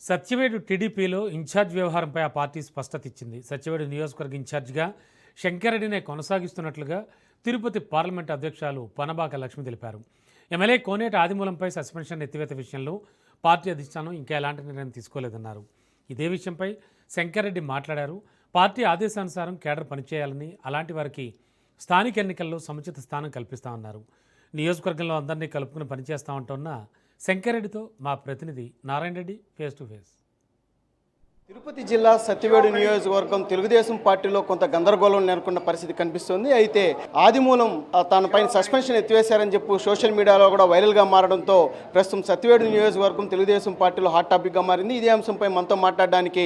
సత్యవేడు టీడీపీలో ఇన్ఛార్జ్ వ్యవహారంపై ఆ పార్టీ స్పష్టత ఇచ్చింది. సత్యవేడు నియోజకవర్గ ఇన్ఛార్జిగా శంకరెడ్డినే కొనసాగిస్తున్నట్లుగా తిరుపతి పార్లమెంటు అధ్యక్షురాలు పనబాక లక్ష్మి తెలిపారు. ఎమ్మెల్యే కోనేటి ఆదిమూలంపై సస్పెన్షన్ ఎత్తివేత విషయంలో పార్టీ అధిష్టానం ఇంకా ఎలాంటి నిర్ణయం తీసుకోలేదన్నారు. ఇదే విషయంపై శంకరెడ్డి మాట్లాడారు. పార్టీ ఆదేశానుసారం కేడర్ పనిచేయాలని, అలాంటి వారికి స్థానిక ఎన్నికల్లో సముచిత స్థానం కల్పిస్తామన్నారు. నియోజకవర్గంలో అందరినీ కలుపుకుని పనిచేస్తామంటున్న శంకరెడ్డితో మా ప్రతినిధి Narayana Reddy face to face. Tirupati జిల్లా సత్యవేడు నియోజకవర్గం తెలుగుదేశం పార్టీలో కొంత గందరగోళం నెలకొన్న పరిస్థితి కనిపిస్తోంది. అయితే ఆదిమూలం తన పైన సస్పెన్షన్ ఎత్తివేశారని చెప్పి సోషల్ మీడియాలో కూడా వైరల్గా మారడంతో ప్రస్తుతం సత్యవేడు నియోజకవర్గం తెలుగుదేశం పార్టీలో హాట్ టాపిక్గా మారింది. ఇదే అంశంపై మనతో మాట్లాడడానికి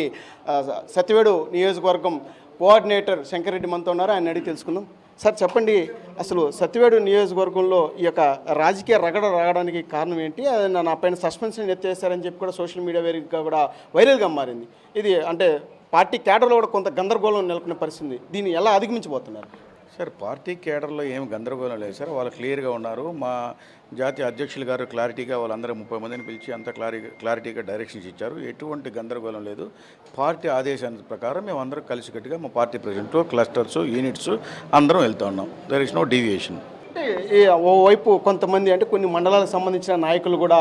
సత్యవేడు నియోజకవర్గం కోఆర్డినేటర్ శంకరెడ్డి మనతో ఉన్నారు. ఆయన అడిగి తెలుసుకుందాం. సార్ చెప్పండి, అసలు సత్యవేడు నియోజకవర్గంలో ఈ యొక్క రాజకీయ రగడ రావడానికి కారణం ఏంటి? నా పైన సస్పెన్షన్ ఎత్తేసారని చెప్పి కూడా సోషల్ మీడియా వేదికగా కూడా వైరల్గా మారింది. ఇది అంటే పార్టీ కేడర్లో కూడా కొంత గందరగోళం నెలకొన్న పరిస్థితి. దీన్ని ఎలా అధిగమించబోతున్నారు? సార్, పార్టీ కేడర్లో ఏం గందరగోళం లేదు సార్. వాళ్ళు క్లియర్గా ఉన్నారు. మా జాతీయ అధ్యక్షులు గారు క్లారిటీగా వాళ్ళందరూ 30 మందిని పిలిచి అంత క్లారిటీగా డైరెక్షన్స్ ఇచ్చారు. ఎటువంటి గందరగోళం లేదు. పార్టీ ఆదేశాల ప్రకారం మేము అందరం కలిసికట్టుగా మా పార్టీ ప్రెసిడెంట్, క్లస్టర్స్, యూనిట్స్ అందరం వెళ్తూ ఉన్నాం. There is no deviation. అంటే ఓవైపు కొంతమంది అంటే కొన్ని మండలాలకు సంబంధించిన నాయకులు కూడా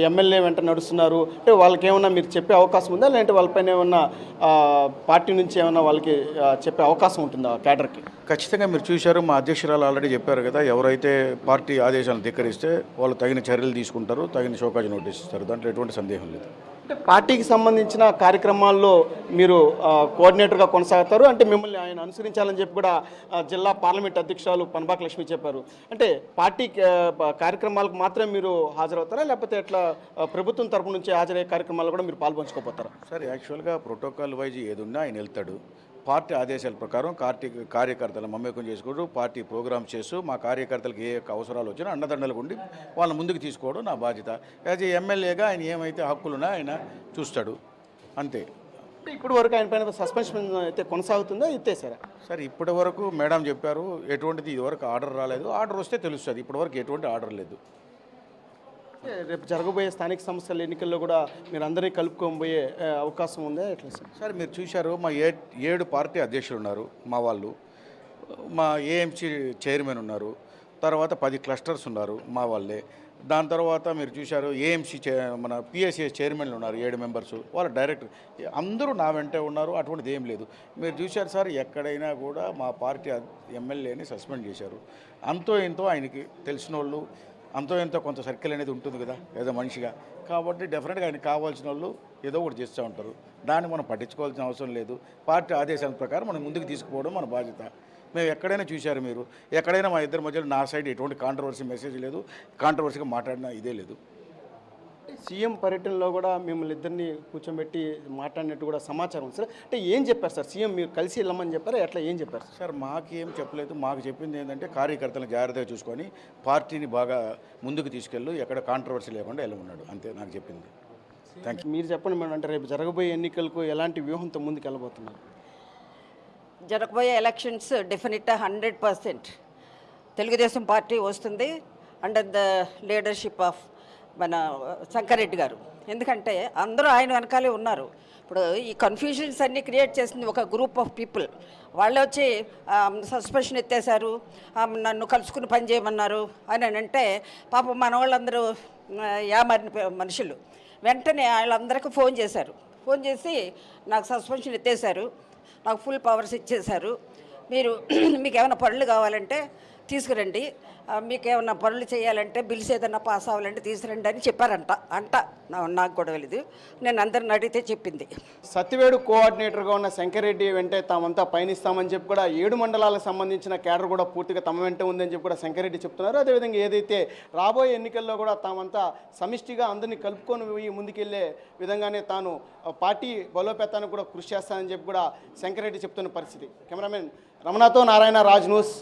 ఎమ్మెల్యే వెంట నడుస్తున్నారు. అంటే వాళ్ళకి ఏమన్నా మీరు చెప్పే అవకాశం ఉందా? లేదంటే వాళ్ళపైన ఏమన్నా పార్టీ నుంచి ఏమన్నా వాళ్ళకి చెప్పే అవకాశం ఉంటుందా కేడర్కి? ఖచ్చితంగా మీరు చూశారు, మా అధ్యక్షురాలు ఆల్రెడీ చెప్పారు కదా, ఎవరైతే పార్టీ ఆదేశాలను ధిక్కరిస్తే వాళ్ళు తగిన చర్యలు తీసుకుంటారు, తగిన షోకాజ్ నోటీస్ ఇస్తారు. దాంట్లో ఎటువంటి సందేహం లేదు. అంటే పార్టీకి సంబంధించిన కార్యక్రమాల్లో మీరు కోఆర్డినేటర్గా కొనసాగుతారు. అంటే మిమ్మల్ని ఆయన అనుసరించాలని చెప్పి కూడా జిల్లా పార్లమెంట్ అధ్యక్షురాలు పనబాక లక్ష్మి చెప్పారు. అంటే పార్టీ కార్యక్రమాలకు మాత్రమే మీరు హాజరవుతారా, లేకపోతే ఎట్లా ప్రభుత్వం తరపు నుంచి హాజరయ్యే కార్యక్రమాలు కూడా మీరు పాల్పంచుకోపోతారా? సార్, యాక్చువల్గా ప్రోటోకాల్ వైజ్ ఏదున్నా ఆయన వెళ్తాడు. పార్టీ ఆదేశాల ప్రకారం కార్యకర్తలు మమేకం చేసుకుంటూ పార్టీ ప్రోగ్రామ్ చేస్తూ మా కార్యకర్తలకు ఏ అవసరాలు వచ్చినా అండదండలు ఉండి వాళ్ళని ముందుకు తీసుకోవడం నా బాధ్యత. యాజ్ ఏ ఎమ్మెల్యేగా ఆయన ఏమైతే హక్కులున్నా ఆయన చూస్తాడు, అంతే. ఇప్పుడు వరకు ఆయన పైన సస్పెన్షన్ అయితే కొనసాగుతుందో ఎత్తేసారా? సార్, ఇప్పటి వరకు మేడం చెప్పారు ఎటువంటిది ఇదివరకు ఆర్డర్ రాలేదు. ఆర్డర్ వస్తే తెలుస్తుంది. ఇప్పటివరకు ఎటువంటి ఆర్డర్ లేదు. రేపు జరగబోయే స్థానిక సంస్థల ఎన్నికల్లో కూడా మీరు అందరినీ కలుపుకోబోయే అవకాశం ఉందా ఎట్లా సార్? సార్, మీరు చూశారు, మా 7 పార్టీ అధ్యక్షులు ఉన్నారు మా వాళ్ళు. మా ఏఎంసీ చైర్మన్ ఉన్నారు. తర్వాత 10 క్లస్టర్స్ ఉన్నారు మా వాళ్ళే. దాని తర్వాత మీరు చూశారు ఏఎంసీ మన పిఎస్ఏ చైర్మన్లు ఉన్నారు 7 మెంబర్స్. వాళ్ళ డైరెక్టర్ అందరూ నా వెంటే ఉన్నారు. అటువంటిది ఏం లేదు. మీరు చూశారు సార్, ఎక్కడైనా కూడా మా పార్టీ ఎమ్మెల్యేని సస్పెండ్ చేశారు. అంతో ఎంతో ఆయనకి తెలిసిన వాళ్ళు, అంతో ఎంతో కొంత సర్కిల్ అనేది ఉంటుంది కదా ఏదో మనిషిగా. కాబట్టి డెఫినెట్గా ఆయన కావాల్సిన వాళ్ళు ఏదో ఒకటి చేస్తూ ఉంటారు. దాన్ని మనం పట్టించుకోవాల్సిన అవసరం లేదు. పార్టీ ఆదేశాల ప్రకారం మనం ముందుకు తీసుకుపోవడం మన బాధ్యత. మేము ఎక్కడైనా చూశారు, మీరు ఎక్కడైనా మా ఇద్దరి మధ్యలో నా సైడ్ ఎటువంటి కాంట్రవర్సీ మెసేజ్ లేదు, కాంట్రవర్సీగా మాట్లాడినా ఇదే లేదు. సీఎం పర్యటనలో కూడా మిమ్మల్ని ఇద్దరిని కూర్చోబెట్టి మాట్లాడినట్టు కూడా సమాచారం సార్. అంటే ఏం చెప్పారు సార్? సీఎం మీరు కలిసి వెళ్ళమని చెప్పారా, ఎట్లా ఏం చెప్పారు సార్? మాకేం చెప్పలేదు. మాకు చెప్పింది ఏంటంటే కార్యకర్తలను జాగ్రత్తగా చూసుకొని పార్టీని బాగా ముందుకు తీసుకెళ్ళు, ఎక్కడ కాంట్రవర్సీ లేకుండా వెళ్ళమన్నాడు. అంతే నాకు చెప్పింది. Thank you. మీరు చెప్పండి మేడం, అంటే రేపు జరగబోయే ఎన్నికలకు ఎలాంటి వ్యూహంతో ముందుకు వెళ్ళబోతున్నారు? జరగబోయే ఎలక్షన్స్ డెఫినెట్గా 100% తెలుగుదేశం పార్టీ వస్తుంది అండర్ ద లీడర్షిప్ ఆఫ్ మన శంకరెడ్డి గారు. ఎందుకంటే అందరూ ఆయన వెనకాలే ఉన్నారు. ఇప్పుడు ఈ కన్ఫ్యూజన్స్ అన్నీ క్రియేట్ చేసింది ఒక గ్రూప్ ఆఫ్ పీపుల్. వాళ్ళు వచ్చి సస్పెన్షన్ ఎత్తేసారు, నన్ను కలుసుకుని పని చేయమన్నారు అని అంటే పాపం మన వాళ్ళందరూ యామారిన మనుషులు. వెంటనే వాళ్ళందరికీ ఫోన్ చేశారు. ఫోన్ చేసి నాకు సస్పెన్షన్ ఎత్తేసారు, నాకు ఫుల్ పవర్స్ ఇచ్చేశారు, మీరు మీకు ఏమైనా పనులు కావాలంటే తీసుకురండి, మీకు ఏమన్నా పనులు చేయాలంటే బిల్స్ ఏదన్నా పాస్ అవ్వాలంటే తీసుకురండి అని చెప్పారంట. నాకు కూడా తెలియదు, నేను అందరిని అడిగితే చెప్పింది. సత్యవేడు కోఆర్డినేటర్గా ఉన్న శంకరెడ్డి వెంటే తామంతా పయనిస్తామని చెప్పి కూడా 7 మండలాలకు సంబంధించిన కేడర్ కూడా పూర్తిగా తమ వెంట ఉందని చెప్పి కూడా శంకరెడ్డి చెప్తున్నారు. అదేవిధంగా ఏదైతే రాబోయే ఎన్నికల్లో కూడా తామంతా సమిష్టిగా అందరినీ కలుపుకొని ముందుకెళ్లే విధంగానే తాను పార్టీ బలోపేతానికి కూడా కృషి చేస్తానని చెప్పి కూడా శంకరెడ్డి చెప్తున్న పరిస్థితి. కెమెరామెన్ రమణతో నారాయణ, రాజ్ న్యూస్.